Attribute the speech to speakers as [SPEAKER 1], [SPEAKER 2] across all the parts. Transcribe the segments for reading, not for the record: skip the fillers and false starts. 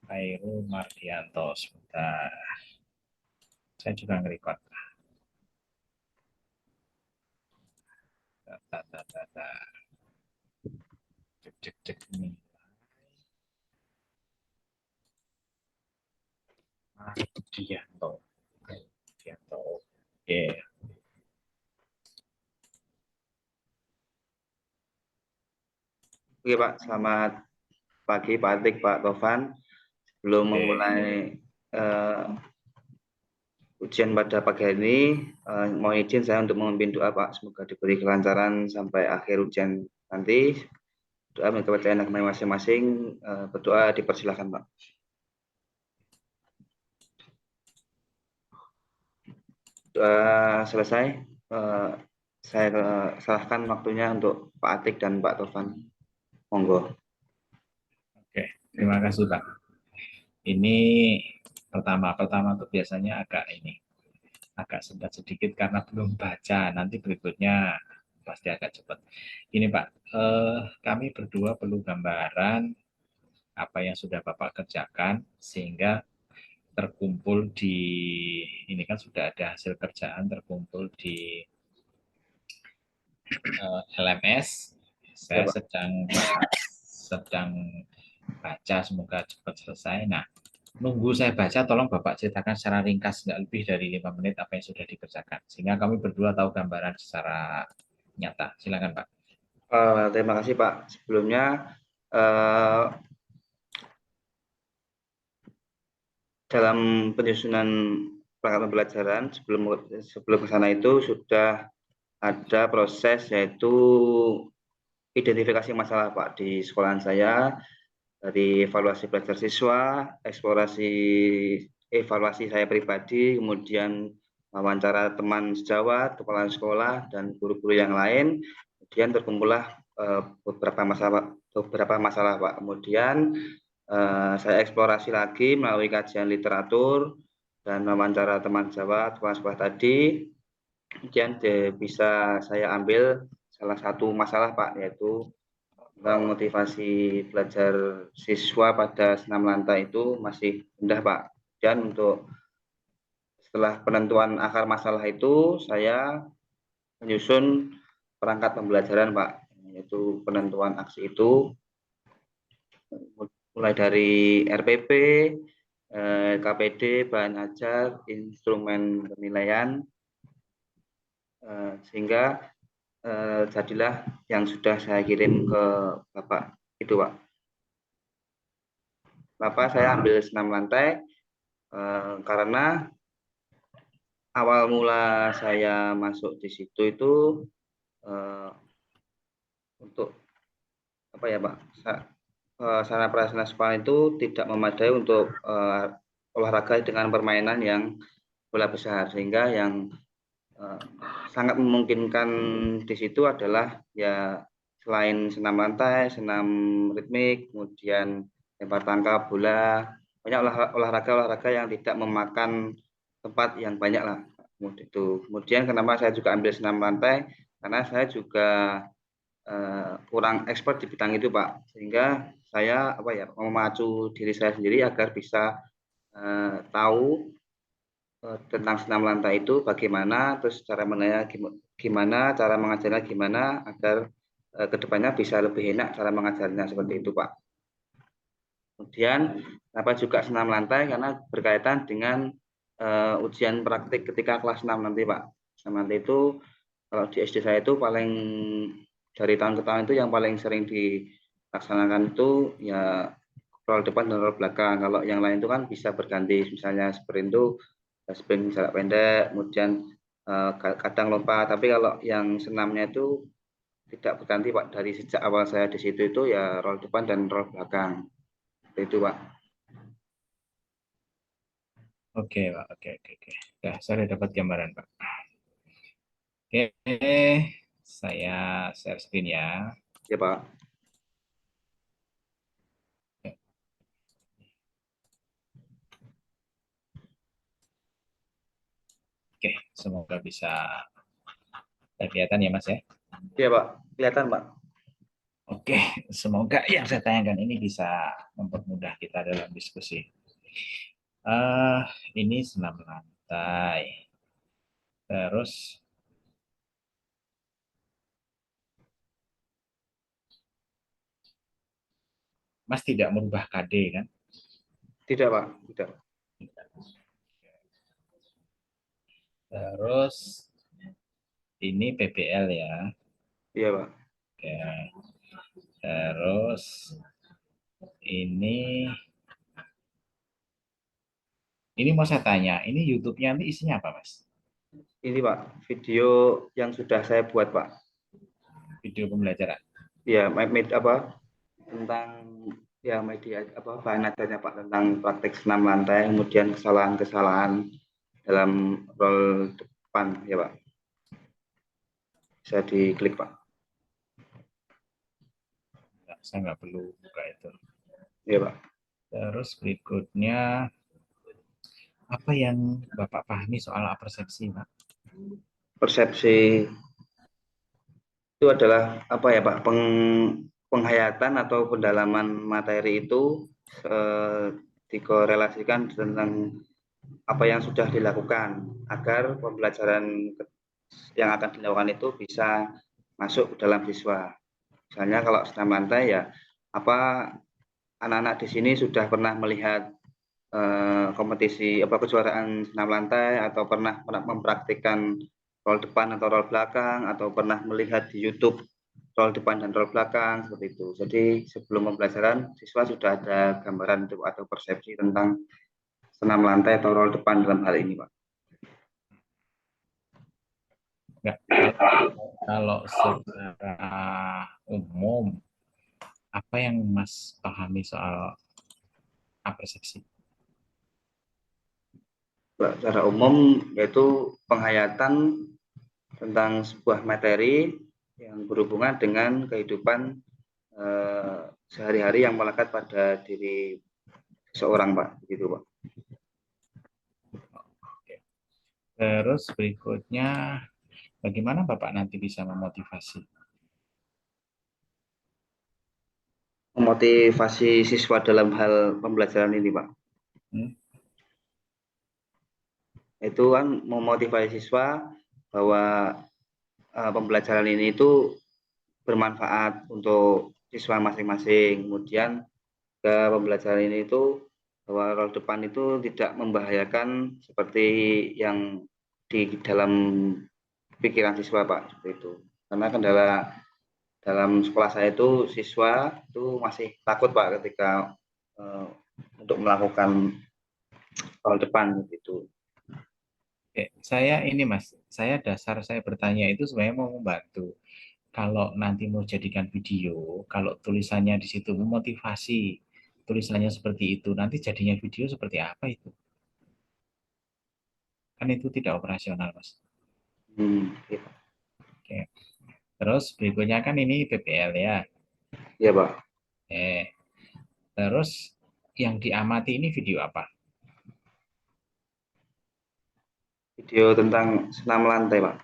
[SPEAKER 1] Khairul Mardianto. Sebentar. Saya juga nge-record. Cek ini. Mardianto. Mardianto. Oke.
[SPEAKER 2] Oke Pak, selamat pagi Pak Atik, Pak Tovan. Sebelum memulai ujian pada pagi hari ini, mohon izin saya untuk memimpin doa Pak. Semoga diberi kelancaran sampai akhir ujian nanti. Doa menurut kepercayaan agama masing-masing, berdoa dipersilakan Pak. Doa selesai, saya serahkan waktunya untuk Pak Atik dan Pak Tovan. Monggo.
[SPEAKER 1] Oke, terima kasih Pak. Ini pertama tuh biasanya agak sebentar sedikit karena belum baca. Nanti berikutnya pasti agak cepat. Ini Pak, kami berdua perlu gambaran apa yang sudah Bapak kerjakan sehingga terkumpul di ini kan sudah ada hasil kerjaan terkumpul di LMS. Saya
[SPEAKER 2] Ya,
[SPEAKER 1] sedang baca, semoga cepat selesai. Nah, nunggu saya baca, tolong Bapak ceritakan secara ringkas, nggak lebih dari 5 menit apa yang sudah dikerjakan. Sehingga kami berdua tahu gambaran secara nyata. Silakan Pak.
[SPEAKER 2] Terima kasih Pak. Sebelumnya, dalam penyusunan perangkat pembelajaran sebelum ke sana itu sudah ada proses yaitu identifikasi masalah Pak di sekolahan saya, dari evaluasi belajar siswa, evaluasi saya pribadi, kemudian wawancara teman sejawat, kepala sekolah dan guru-guru yang lain. Kemudian terkumpullah beberapa masalah Pak. Kemudian saya eksplorasi lagi melalui kajian literatur dan wawancara teman sejawat, kepala sekolah tadi. Kemudian bisa saya ambil salah satu masalah Pak, yaitu tentang motivasi belajar siswa pada senam lantai itu masih rendah Pak. Dan untuk setelah penentuan akar masalah itu, saya menyusun perangkat pembelajaran Pak, yaitu penentuan aksi itu mulai dari RPP, KPD, bahan ajar, instrumen penilaian, sehingga jadilah yang sudah saya kirim ke Bapak itu Pak. Bapak saya ambil senam lantai karena awal mula saya masuk di situ itu untuk apa ya Pak, sarana prasarana sekolah itu tidak memadai untuk olahraga dengan permainan yang bola besar, sehingga yang sangat memungkinkan di situ adalah ya selain senam lantai, senam ritmik, kemudian lempar tangkap, bola, banyak olahraga yang tidak memakan tempat yang banyak lah. Kemudian kenapa saya juga ambil senam lantai, karena saya juga kurang expert di bidang itu Pak, sehingga saya memacu diri saya sendiri agar bisa tahu tentang senam lantai itu bagaimana, terus cara menilai gimana, cara mengajarnya gimana, agar kedepannya bisa lebih enak cara mengajarnya, seperti itu Pak. Kemudian kenapa juga senam lantai, karena berkaitan dengan ujian praktik ketika kelas 6 nanti Pak. Senam lantai itu kalau di SD saya itu paling dari tahun ke tahun itu yang paling sering dilaksanakan itu ya roll depan dan roll belakang. Kalau yang lain itu kan bisa berganti, misalnya sprint itu sprint jarak pendek, kemudian kadang lompat. Tapi kalau yang senamnya itu tidak berganti Pak, dari sejak awal saya di situ itu ya roll depan dan roll belakang. Itu Pak.
[SPEAKER 1] Oke Pak, oke. Nah, saya dapat gambaran Pak. Oke, saya share screen ya.
[SPEAKER 2] Ya Pak.
[SPEAKER 1] Oke, semoga bisa kelihatan ya Mas ya.
[SPEAKER 2] Ya Pak, kelihatan Pak.
[SPEAKER 1] Oke, semoga yang saya tanyakan ini bisa mempermudah kita dalam diskusi. Eh, ini senam lantai. Terus Mas tidak merubah KD kan?
[SPEAKER 2] Tidak, Pak. Tidak.
[SPEAKER 1] Terus ini PBL ya.
[SPEAKER 2] Iya, Pak.
[SPEAKER 1] Oke. Terus ini mau saya tanya, ini YouTube-nya nanti isinya apa, Mas?
[SPEAKER 2] Ini, Pak, video yang sudah saya buat, Pak.
[SPEAKER 1] Video pembelajaran.
[SPEAKER 2] Ya, apa tentang ya media apa bahan ajarnya Pak tentang praktek senam lantai, kemudian kesalahan-kesalahan dalam roll depan ya Pak. Bisa diklik Pak.
[SPEAKER 1] Nggak, saya nggak perlu buka itu.
[SPEAKER 2] Ya Pak.
[SPEAKER 1] Terus berikutnya, apa yang Bapak pahami soal apersepsi, Pak?
[SPEAKER 2] Persepsi itu adalah apa ya Pak? Penghayatan atau pendalaman materi itu dikorelasikan tentang apa yang sudah dilakukan agar pembelajaran yang akan dilakukan itu bisa masuk ke dalam siswa. Misalnya kalau senam lantai ya apa anak-anak di sini sudah pernah melihat kompetisi apa kejuaraan senam lantai atau pernah mempraktikkan roll depan atau roll belakang atau pernah melihat di YouTube roll depan dan roll belakang seperti itu. Jadi sebelum pembelajaran siswa sudah ada gambaran atau persepsi tentang senam lantai atau roll depan dalam hal ini, Pak.
[SPEAKER 1] Nggak, kalau secara umum, apa yang Mas pahami soal apersepsi?
[SPEAKER 2] Secara umum yaitu penghayatan tentang sebuah materi yang berhubungan dengan kehidupan sehari-hari yang melekat pada diri seorang Pak, begitu Pak.
[SPEAKER 1] Oke. Terus berikutnya, bagaimana Bapak nanti bisa memotivasi?
[SPEAKER 2] Memotivasi siswa dalam hal pembelajaran ini Pak.
[SPEAKER 1] Hmm?
[SPEAKER 2] Itu kan memotivasi siswa bahwa pembelajaran ini itu bermanfaat untuk siswa masing-masing. Kemudian ke pembelajaran ini itu bahwa roll depan itu tidak membahayakan seperti yang di dalam pikiran siswa Pak seperti itu. Karena kendala dalam sekolah saya itu siswa itu masih takut Pak ketika uh, untuk melakukan roll depan gitu.
[SPEAKER 1] Oke, saya ini Mas, saya bertanya itu sebenarnya mau membantu. Kalau nanti mau jadikan video, kalau tulisannya di situ memotivasi, tulisannya seperti itu, nanti jadinya video seperti apa itu? Kan itu tidak operasional, Mas.
[SPEAKER 2] Gitu.
[SPEAKER 1] Oke. Terus berikutnya kan ini PPL ya.
[SPEAKER 2] Ya Pak.
[SPEAKER 1] Terus yang diamati ini video apa?
[SPEAKER 2] Video tentang senam lantai Pak.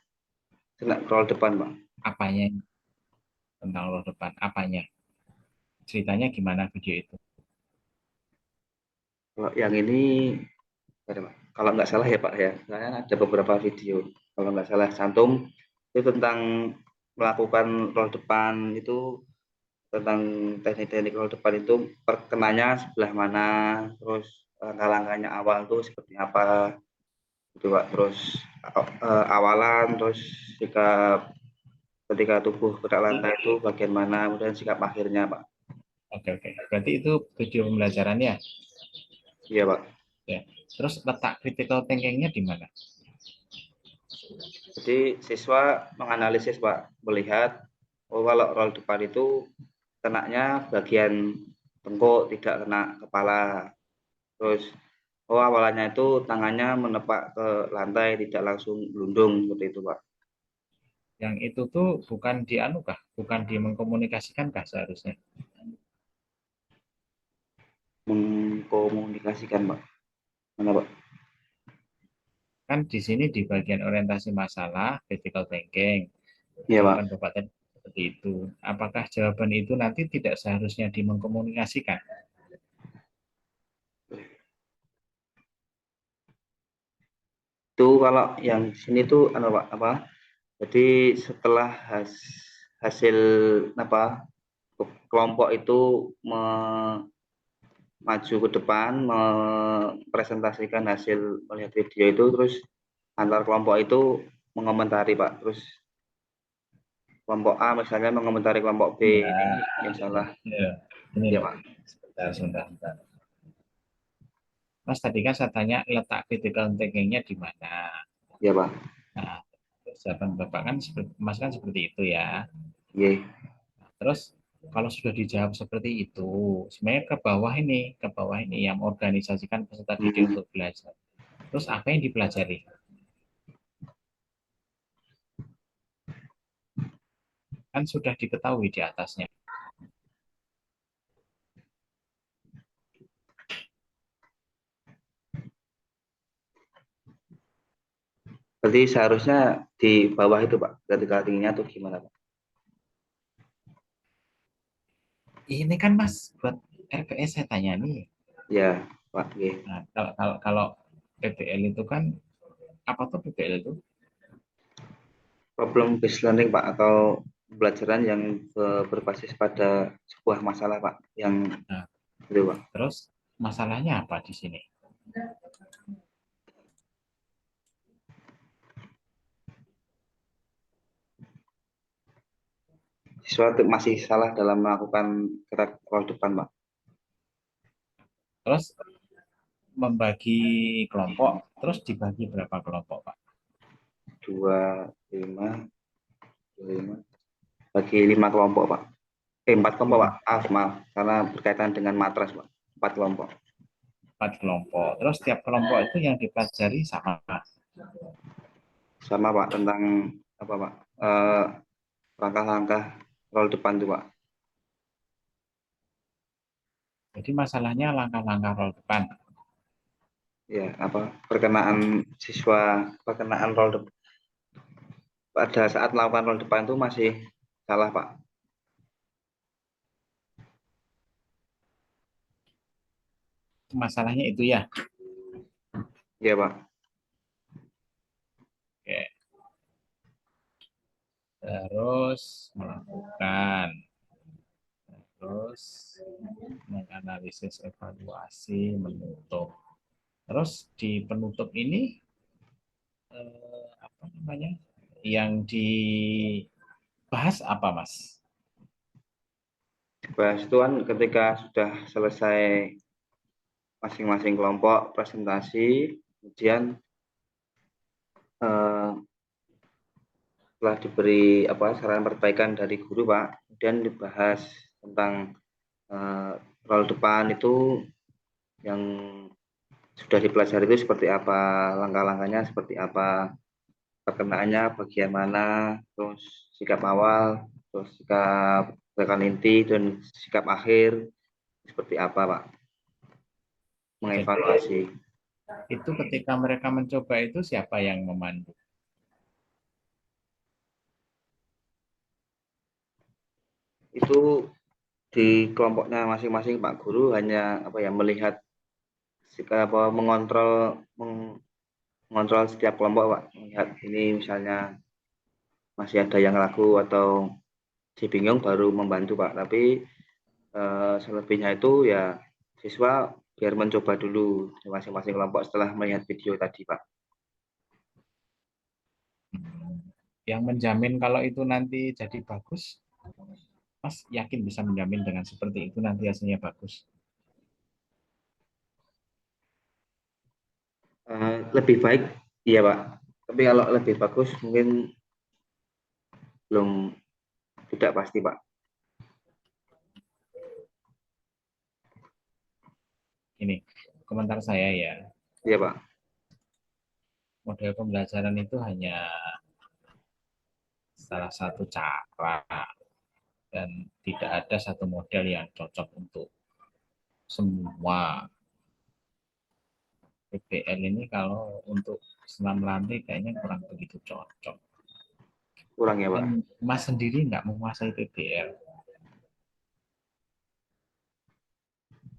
[SPEAKER 2] Senam roll depan Pak.
[SPEAKER 1] Apanya tentang roh depan? Apanya? Ceritanya gimana video itu?
[SPEAKER 2] Kalau yang ini kalau nggak salah ya Pak ya, saya ada beberapa video. Kalau nggak salah cantum itu tentang melakukan roll depan itu tentang teknik-teknik roll depan itu perkenanya sebelah mana, terus langkah-langkahnya awal tuh seperti apa, gitu Pak. Terus awalan, terus sikap ketika tubuh gerak lantai itu bagian mana, kemudian sikap akhirnya Pak.
[SPEAKER 1] Oke, oke. Berarti itu video pembelajarannya.
[SPEAKER 2] Iya Pak.
[SPEAKER 1] Ya. Terus letak critical thinking-nya di mana?
[SPEAKER 2] Jadi siswa menganalisis Pak, melihat oh kalau roll depan itu kenanya bagian tengkuk tidak kena kepala. Terus oh awalannya itu tangannya menepak ke lantai tidak langsung gelundung seperti itu Pak.
[SPEAKER 1] Yang itu tuh bukan di anu kah? Bukan di mengkomunikasikan kah seharusnya?
[SPEAKER 2] Mengkomunikasikan Pak. Mana Pak?
[SPEAKER 1] Kan di sini di bagian orientasi masalah, critical thinking.
[SPEAKER 2] Iya
[SPEAKER 1] Kalau
[SPEAKER 2] Pak.
[SPEAKER 1] kan Bapak tadi seperti itu. Apakah jawaban itu nanti tidak seharusnya dimengkomunikasikan?
[SPEAKER 2] Itu kalau yang di sini tuh Pak, apa? Jadi setelah hasil apa kelompok itu maju ke depan mempresentasikan hasil melihat video itu, terus antar kelompok itu mengomentari Pak, terus kelompok A misalnya mengomentari kelompok B,
[SPEAKER 1] Ya,
[SPEAKER 2] ini yang salah
[SPEAKER 1] ya. Ini
[SPEAKER 2] ya
[SPEAKER 1] loh,
[SPEAKER 2] Pak.
[SPEAKER 1] sebentar. Mas tadi kan saya tanya letak critical thinking-nya di mana.
[SPEAKER 2] Ya Pak.
[SPEAKER 1] Nah, jawaban Bapak kan seperti, Mas kan seperti itu ya.
[SPEAKER 2] Ye.
[SPEAKER 1] Terus kalau sudah dijawab seperti itu, sebenarnya ke bawah ini yang organisasikan peserta didik
[SPEAKER 2] Hmm.
[SPEAKER 1] untuk belajar. Terus apa yang dipelajari? Kan sudah diketahui di atasnya.
[SPEAKER 2] Berarti seharusnya di bawah itu Pak, critical thinking-nya tuh gimana Pak?
[SPEAKER 1] Ini kan Mas buat RPS saya tanya nih.
[SPEAKER 2] Ya Pak, ye.
[SPEAKER 1] Nah, kalau PBL itu kan apa tuh PBL itu?
[SPEAKER 2] Problem based learning Pak, atau pembelajaran yang berbasis pada sebuah masalah Pak, yang
[SPEAKER 1] Nah,
[SPEAKER 2] itu Pak.
[SPEAKER 1] terus masalahnya apa di sini?
[SPEAKER 2] Siswa masih salah dalam melakukan gerak roll depan Pak.
[SPEAKER 1] Terus membagi kelompok, terus dibagi berapa kelompok, Pak?
[SPEAKER 2] 25, 25, bagi 5 kelompok Pak. 4 kelompok Pak, maaf, karena berkaitan dengan matras Pak. 4 kelompok.
[SPEAKER 1] 4 kelompok. Terus tiap kelompok itu yang dipelajari sama.
[SPEAKER 2] Sama Pak, tentang apa Pak? Langkah-langkah roll depan tuh Pak.
[SPEAKER 1] Jadi masalahnya langkah-langkah roll depan.
[SPEAKER 2] Ya, apa perkenaan roll depan pada saat melakukan roll depan itu masih salah Pak.
[SPEAKER 1] Masalahnya itu ya.
[SPEAKER 2] Iya Pak.
[SPEAKER 1] Oke. Terus melakukan. Terus menganalisis, evaluasi, menutup. Terus di penutup ini apa namanya? Yang dibahas apa, Mas?
[SPEAKER 2] Bahas itu kan ketika sudah selesai masing-masing kelompok presentasi, kemudian eh, setelah diberi saran perbaikan dari guru Pak, kemudian dibahas tentang eh, roll depan itu yang sudah dipelajari itu seperti apa, langkah-langkahnya seperti apa, perkenaannya bagian mana, terus sikap awal, terus sikap gerakan inti, dan sikap akhir seperti apa Pak,
[SPEAKER 1] Jadi
[SPEAKER 2] mengevaluasi.
[SPEAKER 1] itu ketika mereka mencoba itu siapa yang memandu?
[SPEAKER 2] Itu di kelompoknya masing-masing Pak Guru hanya melihat mengontrol setiap kelompok Pak, melihat ini misalnya masih ada yang ragu atau si bingung baru membantu Pak, tapi selebihnya itu ya siswa biar mencoba dulu di masing-masing kelompok setelah melihat video tadi Pak.
[SPEAKER 1] Yang menjamin kalau itu nanti jadi bagus, Mas yakin bisa menjamin dengan seperti itu nanti hasilnya bagus?
[SPEAKER 2] Lebih baik iya Pak, tapi kalau lebih bagus mungkin belum, tidak pasti Pak.
[SPEAKER 1] Ini komentar saya ya,
[SPEAKER 2] Iya Pak.
[SPEAKER 1] model pembelajaran itu hanya salah satu cara dan tidak ada satu model yang cocok untuk semua. PBL ini kalau untuk senam latih kayaknya kurang begitu cocok.
[SPEAKER 2] kurang ya Pak.
[SPEAKER 1] Dan Mas sendiri nggak menguasai PBL.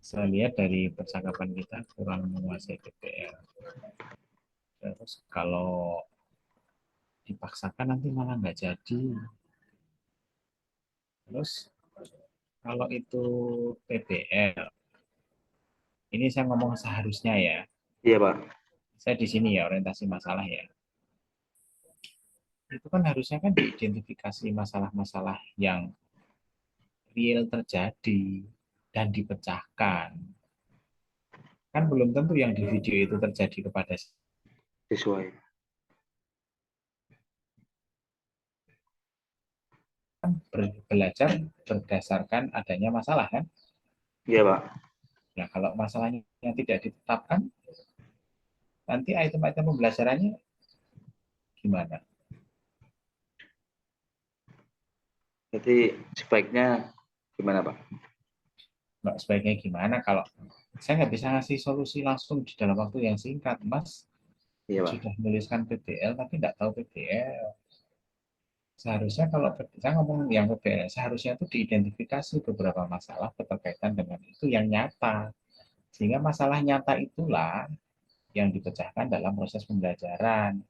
[SPEAKER 1] Saya lihat dari percakapan kita kurang menguasai PBL. Terus kalau dipaksakan nanti malah nggak jadi. Terus kalau itu PBL, ini saya ngomong seharusnya ya.
[SPEAKER 2] Iya Pak.
[SPEAKER 1] Saya di sini ya orientasi masalah ya. Itu kan harusnya kan diidentifikasi masalah-masalah yang real terjadi dan dipecahkan. Kan belum tentu yang di video itu terjadi kepada
[SPEAKER 2] Siswa ya.
[SPEAKER 1] belajar berdasarkan adanya masalah kan.
[SPEAKER 2] Iya Pak.
[SPEAKER 1] Nah, kalau masalahnya yang tidak ditetapkan, nanti item-item pembelajarannya gimana?
[SPEAKER 2] Jadi sebaiknya gimana Pak?
[SPEAKER 1] Nggak sebaiknya gimana kalau saya nggak bisa ngasih solusi langsung di dalam waktu yang singkat, Mas.
[SPEAKER 2] Iya Pak.
[SPEAKER 1] Sudah menuliskan PBL tapi nggak tahu PBL. Seharusnya kalau saya ngomong yang PBL, seharusnya itu diidentifikasi beberapa masalah berkaitan dengan itu yang nyata. Sehingga masalah nyata itulah yang dipecahkan dalam proses pembelajaran.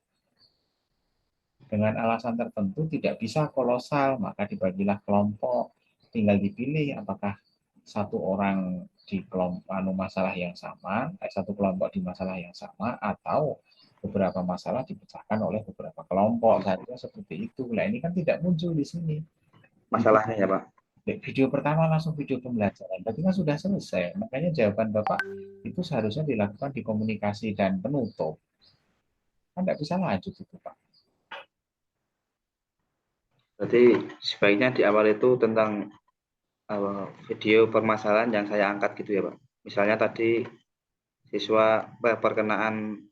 [SPEAKER 1] Dengan alasan tertentu tidak bisa kolosal, maka dibagilah kelompok. Tinggal dipilih apakah satu orang di kelompok masalah yang sama, satu kelompok di masalah yang sama, atau beberapa masalah dipecahkan oleh beberapa kelompok. Seharusnya seperti itu. Nah ini kan tidak muncul di sini. Di
[SPEAKER 2] Masalahnya ya Pak.
[SPEAKER 1] video pertama langsung video pembelajaran. Berarti kan sudah selesai. Makanya jawaban Bapak itu seharusnya dilakukan di komunikasi dan penutup. Kan tidak bisa lanjut itu Pak.
[SPEAKER 2] Berarti sebaiknya di awal itu tentang video permasalahan yang saya angkat gitu ya Pak. Misalnya tadi siswa perkenaan.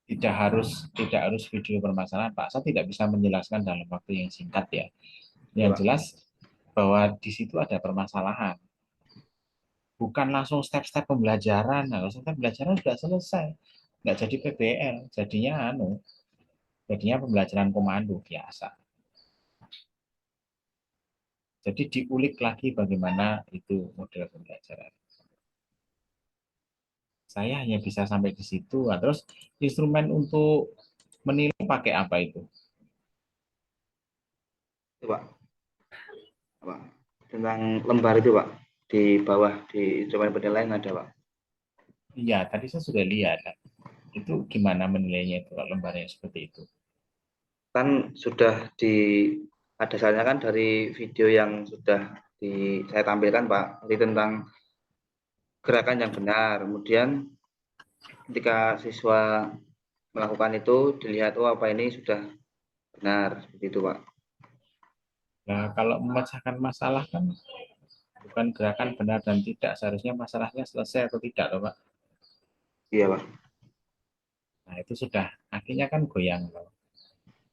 [SPEAKER 1] Tidak harus video permasalahan Pak. Saya tidak bisa menjelaskan dalam waktu yang singkat ya.
[SPEAKER 2] Ya
[SPEAKER 1] Yang
[SPEAKER 2] Pak.
[SPEAKER 1] jelas bahwa di situ ada permasalahan. Bukan langsung step-step pembelajaran. Nah, step pembelajaran sudah selesai. Nggak jadi PBL, jadinya pembelajaran komando biasa. Jadi diulik lagi bagaimana itu model pembelajaran. Saya hanya bisa sampai di situ. Nah, terus instrumen untuk menilai pakai apa itu?
[SPEAKER 2] Itu Pak. Apa? Tentang lembar itu Pak. Di bawah di instrumen penilaian ada Pak.
[SPEAKER 1] Iya, tadi saya sudah lihat. Itu gimana menilainya itu kalau lembarnya seperti itu?
[SPEAKER 2] Kan sudah di ada dasarnya kan dari video yang sudah saya tampilkan Pak. Jadi tentang gerakan yang benar. Kemudian ketika siswa melakukan itu dilihat oh apa ini sudah benar seperti itu Pak.
[SPEAKER 1] Nah, kalau memecahkan masalah kan bukan gerakan benar dan tidak, seharusnya masalahnya selesai atau tidak, loh, Pak.
[SPEAKER 2] Iya Pak.
[SPEAKER 1] Nah, itu sudah akhirnya kan goyang, loh.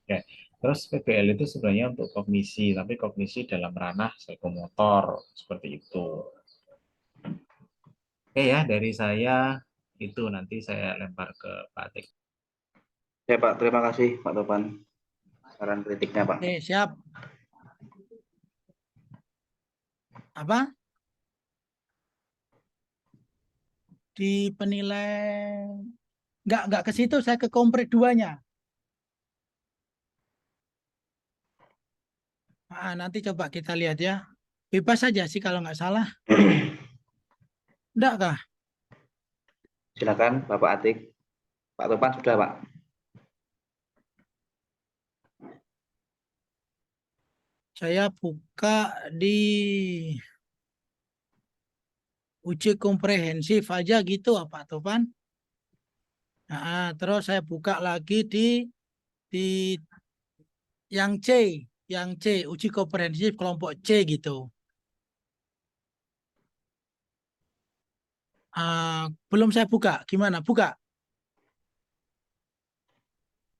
[SPEAKER 1] Oke. Terus PBL itu sebenarnya untuk kognisi, tapi kognisi dalam ranah psikomotor seperti itu. Oke ya, dari saya itu nanti saya lempar ke Pak Atik.
[SPEAKER 2] Ya Pak, terima kasih Pak Topan saran kritiknya Pak.
[SPEAKER 3] Oke, siap. Apa? Di penilai nggak ke situ, saya ke kompret duanya. Nanti coba kita lihat ya. Bebas saja sih kalau nggak salah. Enggak kah?
[SPEAKER 2] Silakan Bapak Atik. Pak Topan sudah Pak.
[SPEAKER 3] Saya buka di uji komprehensif aja gitu apa Topan? Terus saya buka lagi di yang C, uji komprehensif kelompok C gitu. Belum saya buka. Gimana? Buka.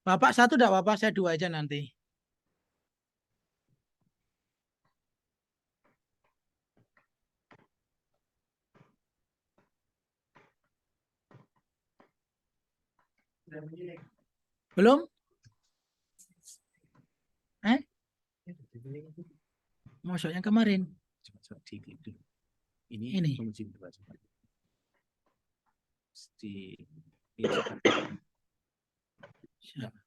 [SPEAKER 3] Bapak satu enggak Bapak, saya dua aja nanti. Belum? Masuk yang kemarin.
[SPEAKER 1] Coba di itu. Ini
[SPEAKER 3] Ini.
[SPEAKER 1] penguji dua coba. Di
[SPEAKER 3] Siapa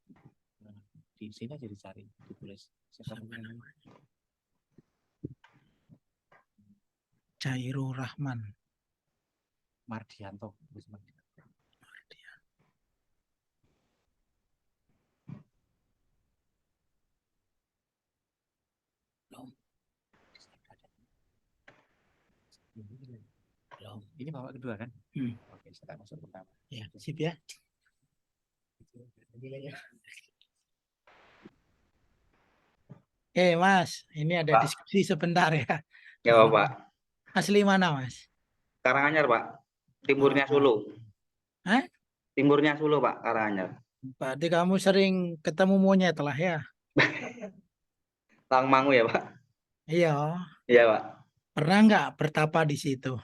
[SPEAKER 1] di sini aja dicari, ditulis siapa
[SPEAKER 3] namanya? Cairul Rahman.
[SPEAKER 1] Mardianto.
[SPEAKER 3] Belum.
[SPEAKER 1] Ini babak kedua kan? Oke, kita masuk pertama.
[SPEAKER 3] Ya, sip ya. Mas, ini ada
[SPEAKER 2] Pak.
[SPEAKER 3] diskusi sebentar ya.
[SPEAKER 2] Ya
[SPEAKER 3] Ini
[SPEAKER 2] Pak.
[SPEAKER 3] asli mana, Mas?
[SPEAKER 2] Karanganyar Pak. Timurnya Solo.
[SPEAKER 3] Hah?
[SPEAKER 2] Timurnya Solo Pak, Karanganyar.
[SPEAKER 3] Berarti kamu sering ketemu monyet lah ya?
[SPEAKER 2] Tangmangu ya Pak.
[SPEAKER 3] Iya.
[SPEAKER 2] Iya Pak.
[SPEAKER 3] Pernah nggak bertapa di situ?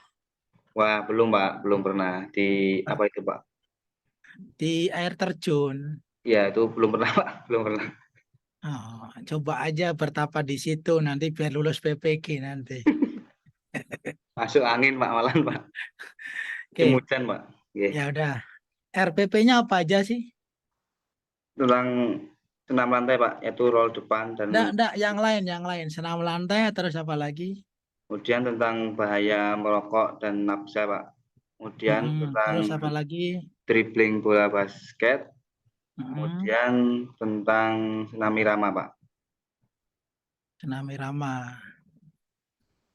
[SPEAKER 2] Wah, belum Pak, belum pernah di apa itu Pak?
[SPEAKER 3] Di air terjun.
[SPEAKER 2] Ya, itu belum pernah Pak, belum pernah.
[SPEAKER 3] Oh, coba aja bertapa di situ nanti biar lulus PPG nanti.
[SPEAKER 2] Masuk angin Pak, malahan Pak.
[SPEAKER 3] Oke,
[SPEAKER 2] Hujan Pak. Iya.
[SPEAKER 3] ya udah. RPP-nya apa aja sih?
[SPEAKER 2] Tentang senam lantai Pak, yaitu roll depan dan
[SPEAKER 3] Enggak, yang lain. Senam lantai terus apa lagi?
[SPEAKER 2] kemudian tentang bahaya merokok dan nafsa Pak. Kemudian tentang
[SPEAKER 3] Terus apa lagi?
[SPEAKER 2] dribbling bola basket.
[SPEAKER 3] Mm-mm.
[SPEAKER 2] Kemudian tentang senam irama Pak.
[SPEAKER 3] Senam irama.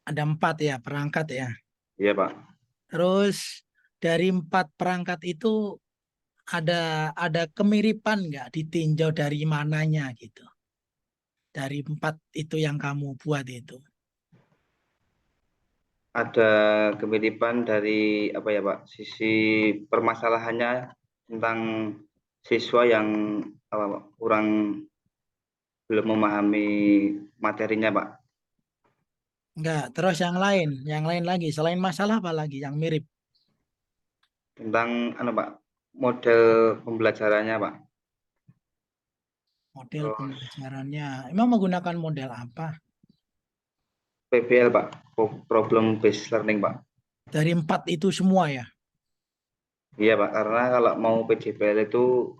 [SPEAKER 3] Ada 4 ya perangkat ya.
[SPEAKER 2] Iya Pak.
[SPEAKER 3] Terus dari 4 perangkat itu ada kemiripan nggak ditinjau dari mananya gitu? Dari 4 itu yang kamu buat itu.
[SPEAKER 2] Ada kemiripan dari apa ya Pak? Sisi permasalahannya tentang siswa yang apa Pak, kurang belum memahami materinya Pak.
[SPEAKER 3] Enggak, terus yang lain lagi selain masalah apa lagi yang mirip?
[SPEAKER 2] Tentang Pak, model pembelajarannya Pak.
[SPEAKER 3] Model
[SPEAKER 2] Terus
[SPEAKER 3] pembelajarannya. Emang menggunakan model apa?
[SPEAKER 2] PBL Pak, problem based learning Pak.
[SPEAKER 3] Dari 4 itu semua ya?
[SPEAKER 2] Iya Pak, karena kalau mau PJBL itu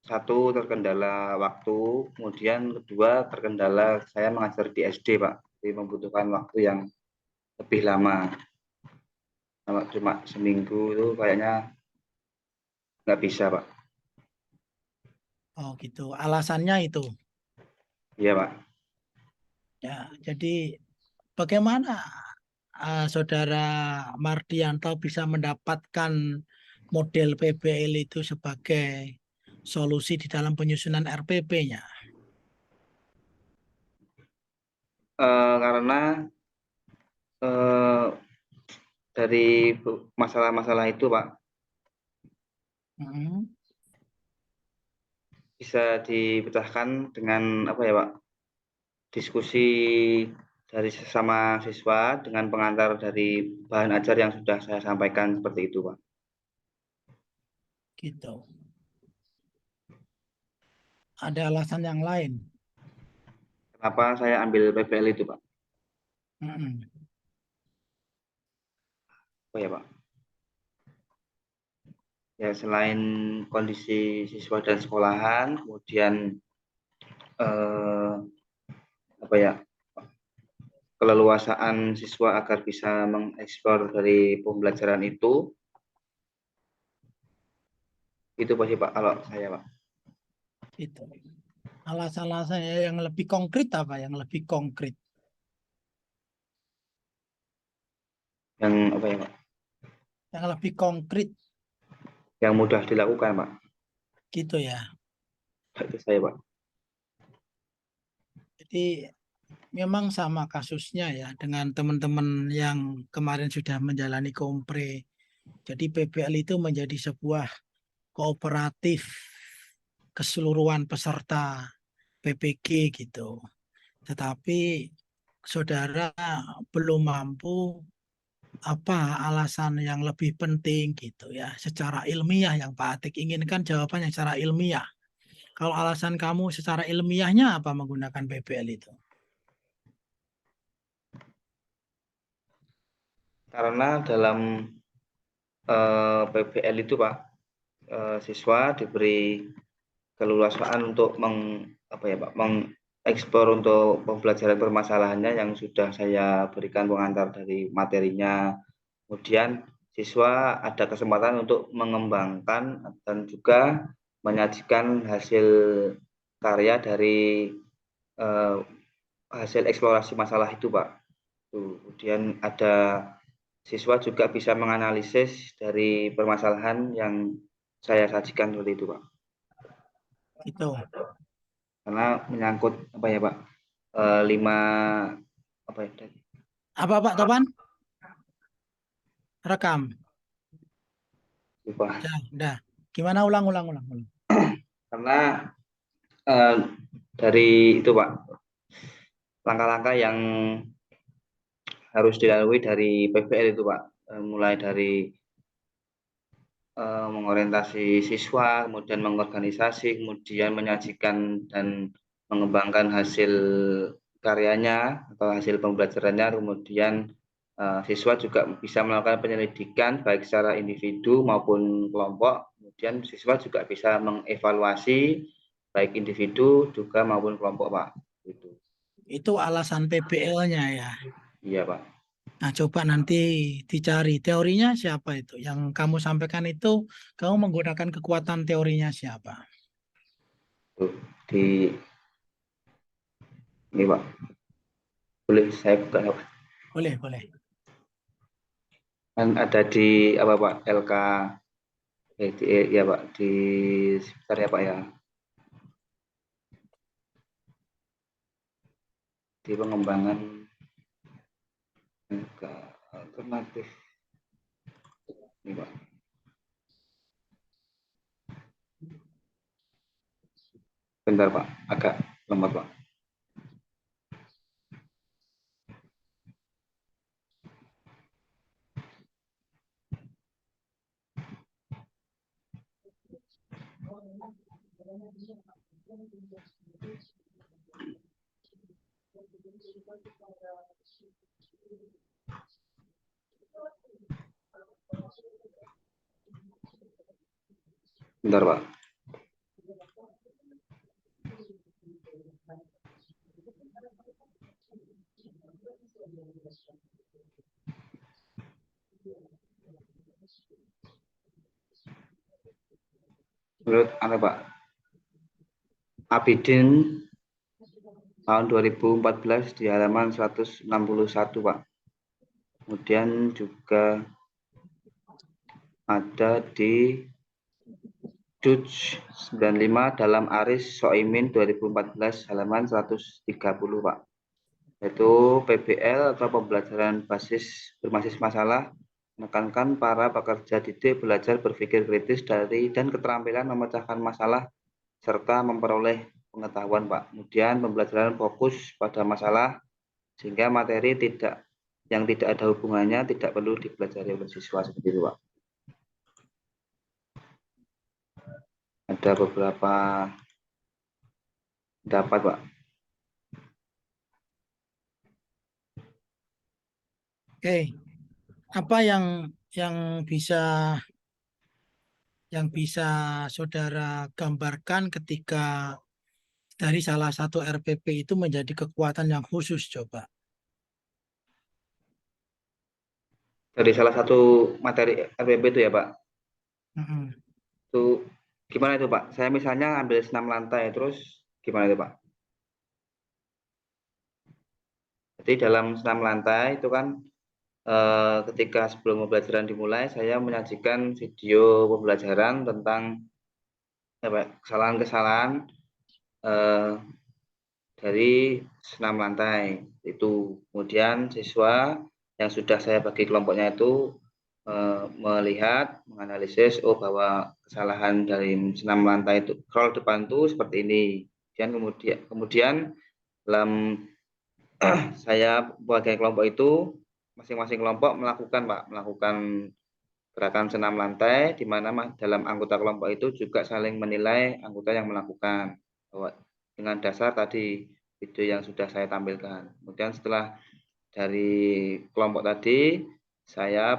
[SPEAKER 2] satu terkendala waktu, kemudian kedua terkendala saya mengajar di SD Pak, jadi membutuhkan waktu yang lebih lama. Kalau cuma seminggu itu kayaknya nggak bisa Pak.
[SPEAKER 3] Oh gitu. Alasannya itu.
[SPEAKER 2] Iya Pak.
[SPEAKER 3] Ya, jadi bagaimana Saudara Mardianto bisa mendapatkan model PBL itu sebagai solusi di dalam penyusunan RPP-nya?
[SPEAKER 2] Karena eh, dari masalah-masalah itu Pak
[SPEAKER 3] Hmm.
[SPEAKER 2] bisa dipecahkan dengan apa ya Pak? Diskusi dari sesama siswa dengan pengantar dari bahan ajar yang sudah saya sampaikan seperti itu Pak.
[SPEAKER 3] Gitu. Ada alasan yang lain?
[SPEAKER 2] Kenapa saya ambil PBL itu Pak?
[SPEAKER 3] Hmm.
[SPEAKER 2] Oh ya Pak. Ya selain kondisi siswa dan sekolahan, kemudian apa ya keleluasaan siswa agar bisa mengeksplor dari pembelajaran itu pasti Pak kalau saya Pak.
[SPEAKER 3] Itu. Alasan-alasan yang lebih konkret apa? Yang lebih konkret.
[SPEAKER 2] Yang apa ya Pak?
[SPEAKER 3] Yang lebih konkret.
[SPEAKER 2] Yang mudah dilakukan Pak.
[SPEAKER 3] Gitu ya.
[SPEAKER 2] Itu saya Pak.
[SPEAKER 3] Jadi memang sama kasusnya ya dengan teman-teman yang kemarin sudah menjalani kompre. Jadi PBL itu menjadi sebuah kooperatif keseluruhan peserta PPG gitu. Tetapi saudara belum mampu apa alasan yang lebih penting gitu ya secara ilmiah yang Pak Atik inginkan jawabannya secara ilmiah. Kalau alasan kamu secara ilmiahnya apa menggunakan PBL itu?
[SPEAKER 2] Karena dalam PBL itu Pak, siswa diberi keleluasaan untuk mengeksplor untuk pembelajaran permasalahannya yang sudah saya berikan pengantar dari materinya. Kemudian siswa ada kesempatan untuk mengembangkan dan juga menyajikan hasil karya dari hasil eksplorasi masalah itu Pak. Kemudian ada siswa juga bisa menganalisis dari permasalahan yang saya sajikan seperti itu Pak.
[SPEAKER 3] Itu.
[SPEAKER 2] Karena menyangkut apa ya Pak, 5 apa ya tadi?
[SPEAKER 3] Apa Pak Topan? Rekam.
[SPEAKER 2] Lupa.
[SPEAKER 3] Dah. Gimana ulang.
[SPEAKER 2] Karena dari itu Pak, langkah-langkah yang harus dilalui dari PBL itu Pak, mulai dari mengorientasi siswa, kemudian mengorganisasi, kemudian menyajikan dan mengembangkan hasil karyanya atau hasil pembelajarannya, kemudian siswa juga bisa melakukan penyelidikan baik secara individu maupun kelompok, kemudian siswa juga bisa mengevaluasi baik individu juga maupun kelompok Pak.
[SPEAKER 3] Itu alasan PBL-nya ya.
[SPEAKER 2] Iya Pak.
[SPEAKER 3] Nah, coba nanti dicari teorinya siapa itu. Yang kamu sampaikan itu, kamu menggunakan kekuatan teorinya siapa?
[SPEAKER 2] Tuh, di ini Pak. Boleh saya buka Pak?
[SPEAKER 3] Boleh.
[SPEAKER 2] Kan ada di apa Pak, LK ya Pak, di sebentar ya Pak ya, di pengembangan LK alternatif ini Pak. Bentar Pak, agak lemot Pak. Bentar Pak. Menurut apa Pak? Abidin tahun 2014 di halaman 161 Pak. Kemudian juga ada di Dutch 95 dalam Aris Soimin 2014 halaman 130 Pak. Yaitu PBL atau pembelajaran berbasis masalah menekankan para pekerja didik belajar berpikir kritis dari dan keterampilan memecahkan masalah serta memperoleh pengetahuan Pak. Kemudian pembelajaran fokus pada masalah sehingga materi yang tidak ada hubungannya tidak perlu dipelajari oleh siswa seperti itu Pak. Ada beberapa pendapat Pak.
[SPEAKER 3] Oke. Apa yang bisa saudara gambarkan ketika dari salah satu RPP itu menjadi kekuatan yang khusus coba?
[SPEAKER 2] Dari salah satu materi RPP itu ya Pak. Itu gimana itu Pak? Saya misalnya ambil senam lantai terus gimana itu Pak? Jadi dalam senam lantai itu kan ketika sebelum pembelajaran dimulai saya menyajikan video pembelajaran tentang kesalahan-kesalahan dari senam lantai itu. Kemudian siswa yang sudah saya bagi kelompoknya itu melihat, menganalisis, bahwa kesalahan dari senam lantai itu scroll depan itu seperti ini. Dan kemudian dalam saya bagi kelompok itu masing-masing kelompok melakukan gerakan senam lantai, di mana dalam anggota kelompok itu juga saling menilai anggota yang melakukan dengan dasar tadi video yang sudah saya tampilkan. Kemudian setelah dari kelompok tadi saya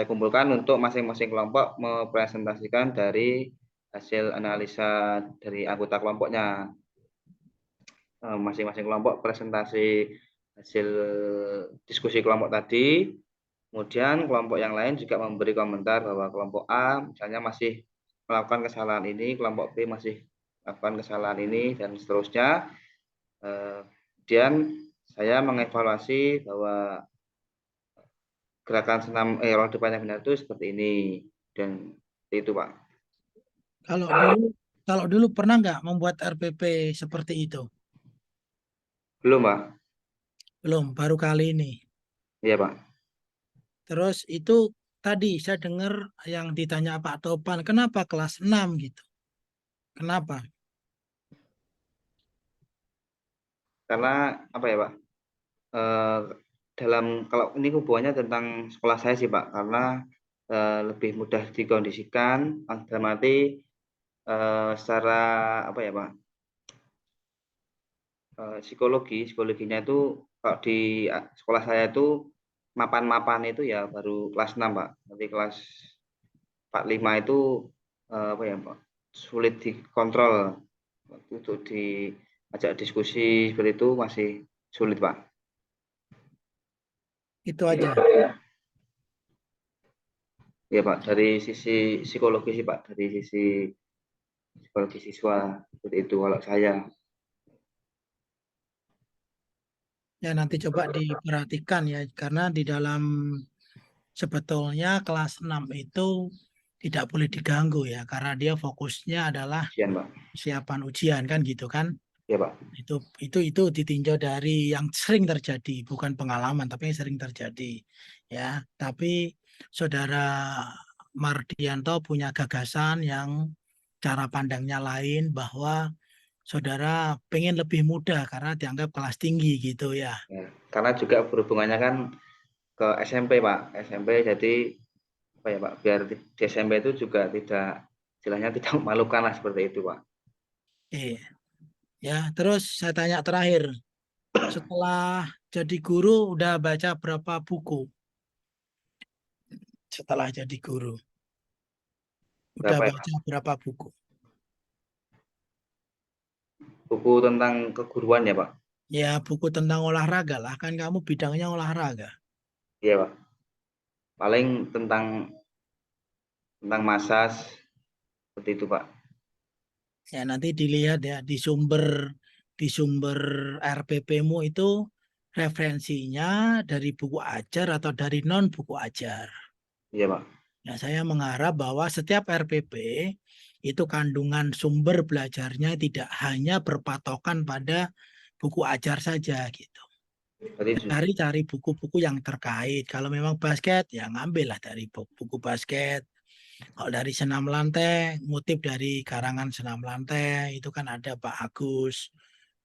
[SPEAKER 2] kumpulkan untuk masing-masing kelompok mempresentasikan dari hasil analisa dari anggota kelompoknya. Masing-masing kelompok presentasi hasil diskusi kelompok tadi. Kemudian kelompok yang lain juga memberi komentar bahwa kelompok A misalnya masih melakukan kesalahan ini, kelompok B masih melakukan kesalahan ini, dan seterusnya. Kemudian saya mengevaluasi bahwa gerakan senam roda depan yang benar itu seperti ini, dan itu Pak.
[SPEAKER 3] Kalau dulu pernah nggak membuat RPP seperti itu?
[SPEAKER 2] Belum Pak?
[SPEAKER 3] Belum, baru kali ini.
[SPEAKER 2] Iya Pak.
[SPEAKER 3] Terus itu tadi saya dengar yang ditanya Pak Topan, kenapa kelas 6 gitu? Kenapa?
[SPEAKER 2] Karena apa ya Pak? Dalam kalau ini hubungannya tentang sekolah saya sih Pak, karena lebih mudah dikondisikan, dalam arti secara apa ya Pak? Psikologinya itu kalau di sekolah saya itu mapan itu ya baru kelas 6 Pak. Nanti kelas 4, 5 itu apa ya Pak? Sulit dikontrol. Untuk diajak diskusi seperti itu masih sulit Pak.
[SPEAKER 3] Itu aja.
[SPEAKER 2] Ya Pak, dari sisi psikologi sih Pak, dari sisi psikologi siswa seperti itu kalau saya.
[SPEAKER 3] Ya nanti coba diperhatikan ya, karena di dalam sebetulnya kelas 6 itu tidak boleh diganggu ya, karena dia fokusnya adalah
[SPEAKER 2] Sekian Pak.
[SPEAKER 3] siapan ujian kan gitu kan.
[SPEAKER 2] Ya Pak.
[SPEAKER 3] Itu ditinjau dari yang sering terjadi, bukan pengalaman tapi yang sering terjadi ya. Tapi Saudara Mardianto punya gagasan yang cara pandangnya lain, bahwa saudara pengen lebih mudah karena dianggap kelas tinggi gitu ya.
[SPEAKER 2] Ya, karena juga berhubungannya kan ke SMP Pak, SMP, jadi apa ya Pak, biar di SMP itu juga tidak, istilahnya tidak memalukan lah seperti itu Pak.
[SPEAKER 3] Oke. Ya, terus saya tanya terakhir, setelah jadi guru udah baca berapa buku? Setelah jadi guru udah
[SPEAKER 2] Berapa ya Pak?
[SPEAKER 3] baca berapa buku?
[SPEAKER 2] Buku tentang keguruan ya Pak?
[SPEAKER 3] Ya, buku tentang olahraga lah, kan kamu bidangnya olahraga.
[SPEAKER 2] Iya Pak. Paling tentang massas seperti itu Pak.
[SPEAKER 3] Ya, nanti dilihat ya di sumber RPP-mu itu referensinya dari buku ajar atau dari non buku ajar.
[SPEAKER 2] Iya Pak.
[SPEAKER 3] Ya, saya mengharap bahwa setiap RPP itu kandungan sumber belajarnya tidak hanya berpatokan pada buku ajar saja gitu.
[SPEAKER 2] Berarti
[SPEAKER 3] Cari buku-buku yang terkait. Kalau memang basket, ya ngambillah dari buku basket. Kalau dari senam lantai, ngutip dari karangan senam lantai, itu kan ada Pak Agus.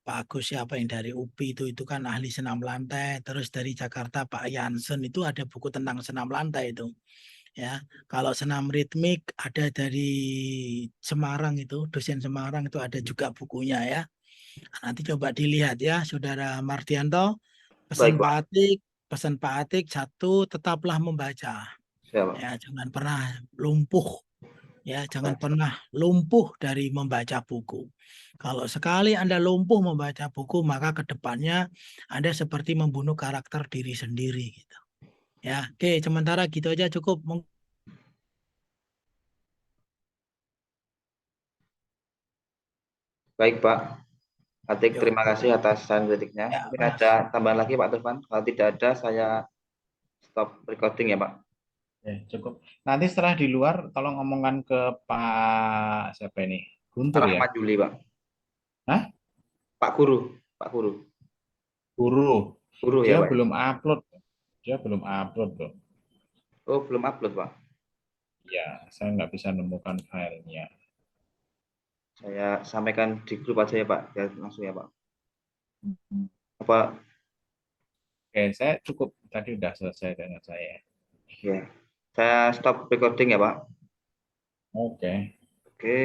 [SPEAKER 3] Pak Agus siapa yang dari UPI itu kan ahli senam lantai. Terus dari Jakarta Pak Jansen itu ada buku tentang senam lantai itu. Ya, kalau senam ritmik ada dari Semarang itu, dosen Semarang itu ada juga bukunya ya. Nanti coba dilihat ya, Saudara Mardianto.
[SPEAKER 2] baik
[SPEAKER 3] Pesan Pak
[SPEAKER 2] Pak.
[SPEAKER 3] Atik, pesan Pak Atik satu, tetaplah membaca.
[SPEAKER 2] Siap Pak.
[SPEAKER 3] Ya, jangan pernah lumpuh. Ya, jangan pernah lumpuh dari membaca buku. Kalau sekali Anda lumpuh membaca buku, maka ke depannya Anda seperti membunuh karakter diri sendiri gitu. Ya, oke, sementara gitu aja cukup.
[SPEAKER 2] Baik Pak. Atik,
[SPEAKER 3] Yuk.
[SPEAKER 2] terima kasih atas saran kritiknya.
[SPEAKER 3] Ya,
[SPEAKER 2] Mungkin
[SPEAKER 3] Mas.
[SPEAKER 2] ada tambahan lagi Pak Tovan. Kalau tidak ada, saya stop recording ya Pak.
[SPEAKER 1] Ya, cukup. Nanti setelah di luar, tolong ngomongkan ke Pak siapa ini? Guntur ya?
[SPEAKER 2] Rahmat Juli Pak.
[SPEAKER 1] Hah?
[SPEAKER 2] Pak Guru. Pak Guru.
[SPEAKER 1] Guru.
[SPEAKER 2] Guru ya
[SPEAKER 1] Dia
[SPEAKER 2] Pak.
[SPEAKER 1] belum upload. Dia belum upload loh.
[SPEAKER 2] Oh, belum upload Pak.
[SPEAKER 1] Ya, saya nggak bisa nemukan filenya.
[SPEAKER 2] Saya sampaikan di grup aja ya Pak. Ya, langsung ya Pak. Apa?
[SPEAKER 1] Oke, saya cukup. Tadi udah selesai dengan saya.
[SPEAKER 2] Ya. Saya stop recording ya Pak.
[SPEAKER 1] Oke.
[SPEAKER 2] Oke.